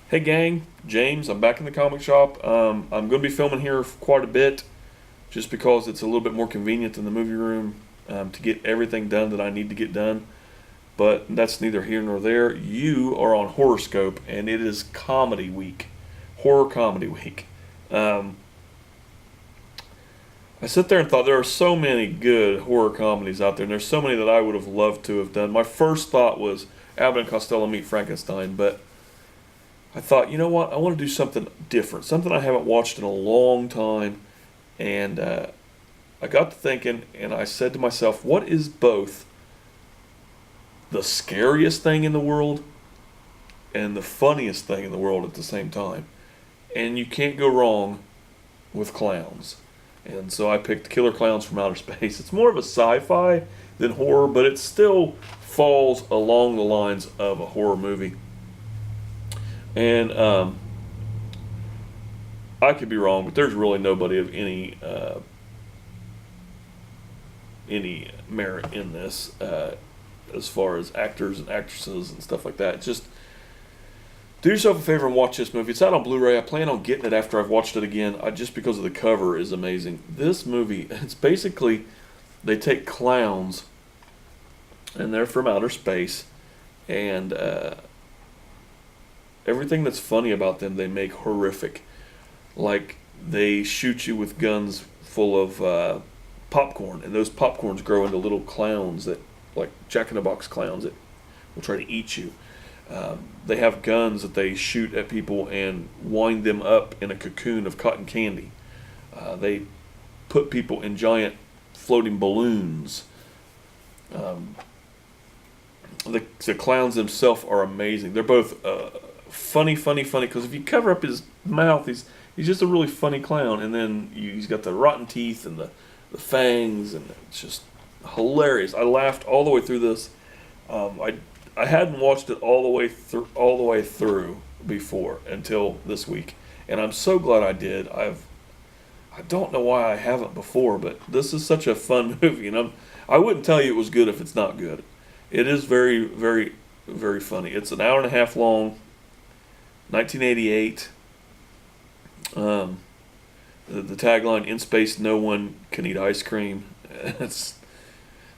Hey gang, James, I'm back in the comic shop. I'm going to be filming here for quite a bit just because it's a little bit more convenient than the movie room to get everything done that I need to get done. But that's neither here nor there. You are on Horoscope and it is comedy week, horror comedy week. Um, I sit there and thought there are so many good horror comedies out there, and there's so many that I would have loved to have done. My first thought was Abbott and Costello Meet Frankenstein, but I thought, you know what? I want to do something different, something I haven't watched in a long time. And I got to thinking, and I said to myself, what is both the scariest thing in the world and the funniest thing in the world at the same time? And you can't go wrong with clowns. And so I picked Killer Clowns from Outer Space. It's more of a sci fi than horror, but it still falls along the lines of a horror movie. And I could be wrong, but there's really nobody of any merit in this as far as actors and actresses and stuff like that. Just do yourself a favor and watch this movie. It's out on Blu-ray. I plan on getting it after I've watched it again, just because of the cover is amazing. This movie, it's basically they take clowns and they're from outer space, and everything that's funny about them they make horrific. Like they shoot you with guns full of popcorn, and those popcorns grow into little clowns that, like Jack in the Box clowns, that will try to eat you. They have guns that they shoot at people and wind them up in a cocoon of cotton candy. They put people in giant floating balloons. The clowns themselves are amazing. They're both funny. Because if you cover up his mouth, he's just a really funny clown, and then he's got the rotten teeth and the fangs, and it's just hilarious. I laughed all the way through this. I hadn't watched it all the way through before until this week, and I'm so glad I did. I don't know why I haven't before, but this is such a fun movie, and I wouldn't tell you it was good if it's not good. It is very, very, very funny. It's an hour and a half long. 1988. The tagline: "In space, no one can eat ice cream."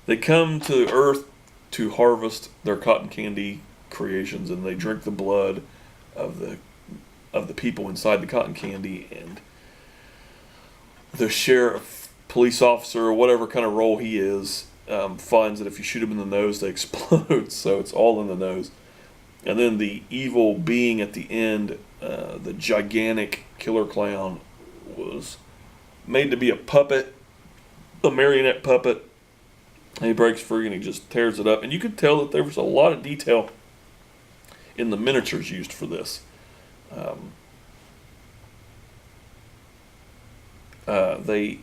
They come to Earth to harvest their cotton candy creations, and they drink the blood of the people inside the cotton candy. And the sheriff, police officer, or whatever kind of role he is, finds that if you shoot him in the nose, they explode. So it's all in the nose. And then the evil being at the end, the gigantic killer clown, was made to be a puppet, a marionette puppet. And he breaks free and he just tears it up. And you could tell that there was a lot of detail in the miniatures used for this. The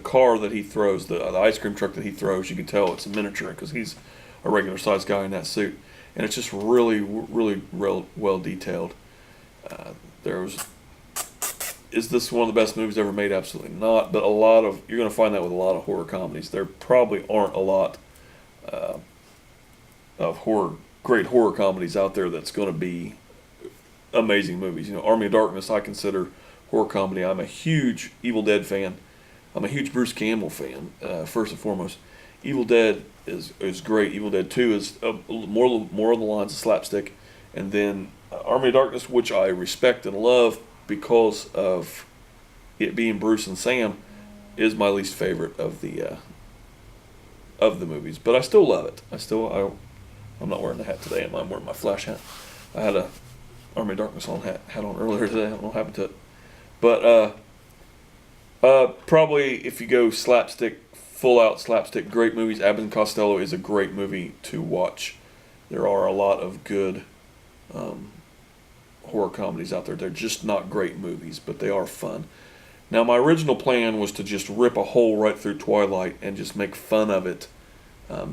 car that he throws, the ice cream truck that he throws, you can tell it's a miniature because he's a regular sized guy in that suit. And it's just really, really well detailed. There was, is this one of the best movies ever made? Absolutely not. But you're going to find that with a lot of horror comedies. There probably aren't a lot of great horror comedies out there that's going to be amazing movies. Army of Darkness I consider horror comedy. I'm a huge Evil Dead fan. I'm a huge Bruce Campbell fan, first and foremost. Evil Dead is great. Evil Dead 2 is more on the lines of slapstick. And then Army of Darkness, which I respect and love because of it being Bruce and Sam, is my least favorite of the movies. But I still love it. I'm not wearing the hat today. I'm wearing my Flash hat. I had a Army of Darkness hat on earlier today. I don't know what happened to it. But probably if you go slapstick, full out slapstick, great movies. Abbott and Costello is a great movie to watch. There are a lot of good horror comedies out there. They're just not great movies, but they are fun. Now, my original plan was to just rip a hole right through Twilight and just make fun of it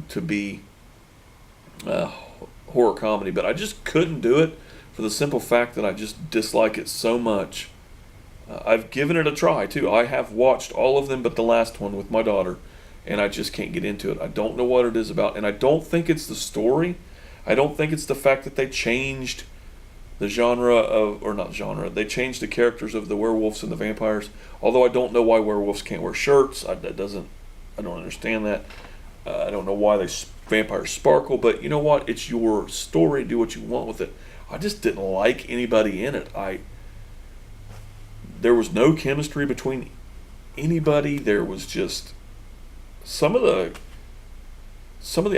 to be horror comedy, but I just couldn't do it for the simple fact that I just dislike it so much. I've given it a try too. I have watched all of them but the last one with my daughter, and I just can't get into it. I don't know what it is about, and I don't think it's the story. I don't think it's the fact that they changed the genre of, or not genre, they changed the characters of the werewolves and the vampires. Although I don't know why werewolves can't wear shirts. I don't understand that. I don't know why vampires sparkle, but you know what? It's your story. Do what you want with it. I just didn't like anybody in it. There was no chemistry between anybody. There was just some of the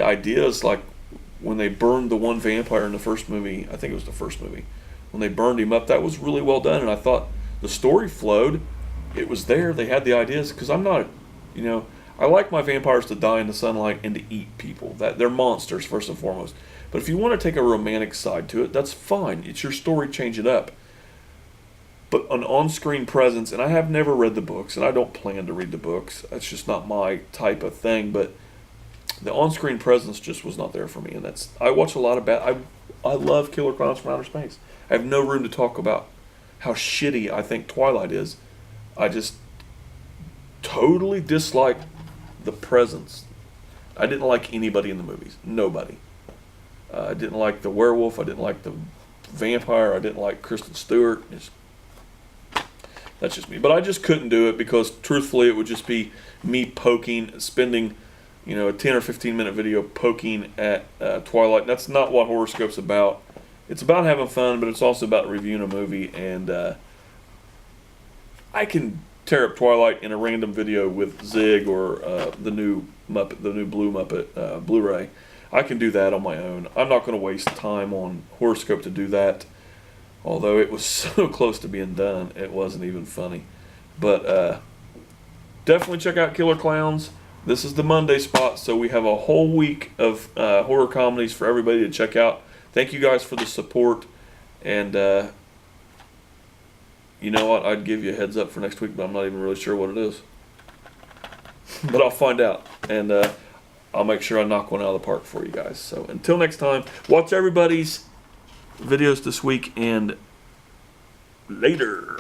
ideas, like when they burned the one vampire in the first movie. I think it was the first movie when they burned him up. That was really well done, and I thought the story flowed. It was there. They had the ideas, because I'm not, I like my vampires to die in the sunlight and to eat people. That they're monsters first and foremost. But if you want to take a romantic side to it, that's fine. It's your story. Change it up. But an on-screen presence, and I have never read the books, and I don't plan to read the books. That's just not my type of thing. But the on-screen presence just was not there for me, and I watch a lot of I love Killer Clowns from Outer Space. I have no room to talk about how shitty I think Twilight is. I just totally dislike the presence. I didn't like anybody in the movies. Nobody. I didn't like the werewolf. I didn't like the vampire. I didn't like Kristen Stewart. That's just me. But I just couldn't do it, because truthfully it would just be me spending a 10 or 15 minute video poking at Twilight. And that's not what Horoscope's about. It's about having fun, but it's also about reviewing a movie. And I can tear up Twilight in a random video with Zig or the new Blue Muppet Blu-ray. I can do that on my own. I'm not going to waste time on Horoscope to do that. Although it was so close to being done, it wasn't even funny. But definitely check out Killer Clowns. This is the Monday spot, so we have a whole week of horror comedies for everybody to check out. Thank you guys for the support. And you know what? I'd give you a heads up for next week, but I'm not even really sure what it is. But I'll find out. And I'll make sure I knock one out of the park for you guys. So until next time, watch everybody's videos this week, and later.